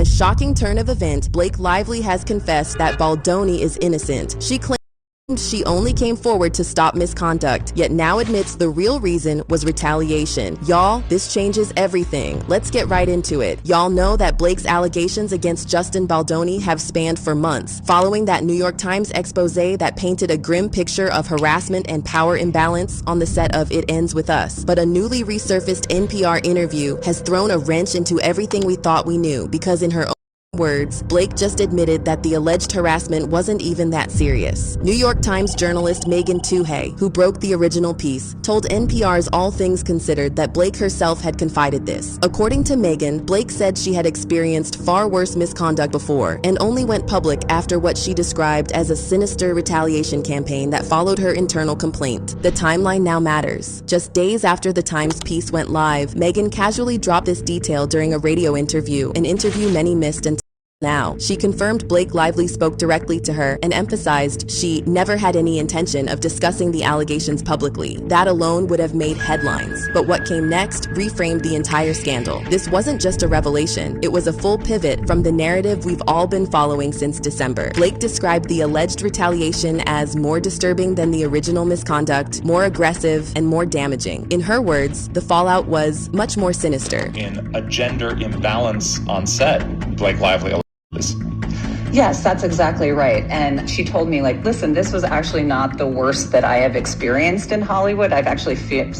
a shocking turn of events, Blake Lively has confessed that Baldoni is innocent. She claims she only came forward to stop misconduct, yet now admits the real reason was retaliation. Y'all, this changes everything. Let's get right into it. Y'all know that Blake's allegations against Justin Baldoni have spanned for months, following that New York Times expose that painted a grim picture of harassment and power imbalance on the set of It Ends With Us. But a newly resurfaced NPR interview has thrown a wrench into everything we thought we knew, because in her own words, Blake just admitted that the alleged harassment wasn't even that serious. New York Times journalist Megan Twohey, who broke the original piece, told NPR's All Things Considered that Blake herself had confided this. According to Megan, Blake said she had experienced far worse misconduct before and only went public after what she described as a sinister retaliation campaign that followed her internal complaint. The timeline now matters. Just days after the Times piece went live, Megan casually dropped this detail during a radio interview, an interview many missed until now. She confirmed Blake Lively spoke directly to her and emphasized she never had any intention of discussing the allegations publicly. That alone would have made headlines. But what came next reframed the entire scandal. This wasn't just a revelation, it was a full pivot from the narrative we've all been following since December. Blake described the alleged retaliation as more disturbing than the original misconduct, more aggressive, and more damaging. In her words, the fallout was much more sinister. In a gender imbalance on set, Blake Lively. Yes, that's exactly right. And she told me, like, listen, this was actually not the worst that I have experienced in Hollywood. I've actually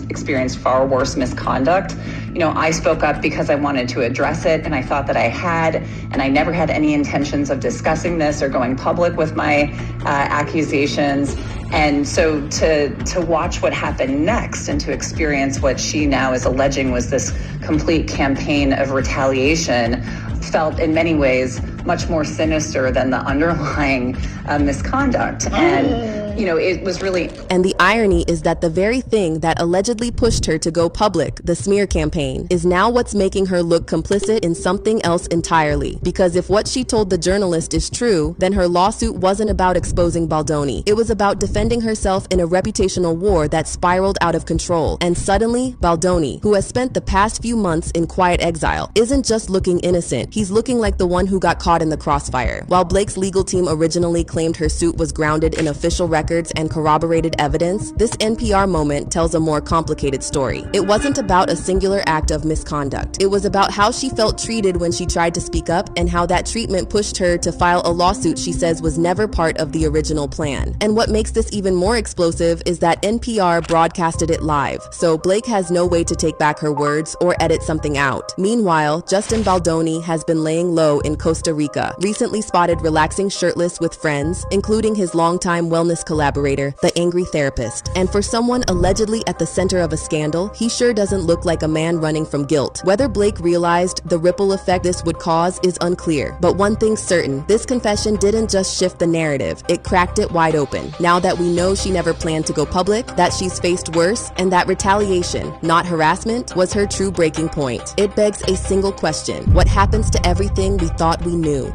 experienced far worse misconduct. You know, I spoke up because I wanted to address it, and I thought that I had, and I never had any intentions of discussing this or going public with my accusations. And so to watch what happened next and to experience what she now is alleging was this complete campaign of retaliation felt in many ways much more sinister than the underlying misconduct. And, you know, it was really... And the irony is that the very thing that allegedly pushed her to go public, the smear campaign, is now what's making her look complicit in something else entirely. Because if what she told the journalist is true, then her lawsuit wasn't about exposing Baldoni. It was about defending herself in a reputational war that spiraled out of control. And suddenly, Baldoni, who has spent the past few months in quiet exile, isn't just looking innocent. He's looking like the one who got caught in the crossfire. While Blake's legal team originally claimed her suit was grounded in official records and corroborated evidence, this NPR moment tells a more complicated story. It wasn't about a singular act of misconduct. It was about how she felt treated when she tried to speak up, and how that treatment pushed her to file a lawsuit she says was never part of the original plan. And what makes this even more explosive is that NPR broadcasted it live, so Blake has no way to take back her words or edit something out. Meanwhile, Justin Baldoni has been laying low in Costa Rica, recently spotted relaxing shirtless with friends, including his longtime wellness collaborator, the Angry Therapist. And for someone allegedly at the center of a scandal, he sure doesn't look like a man running from guilt. Whether Blake realized the ripple effect this would cause is unclear, but one thing's certain, this confession didn't just shift the narrative, it cracked it wide open. Now that we know she never planned to go public, that she's faced worse, and that retaliation, not harassment, was her true breaking point, it begs a single question: what happens to everything we thought we knew?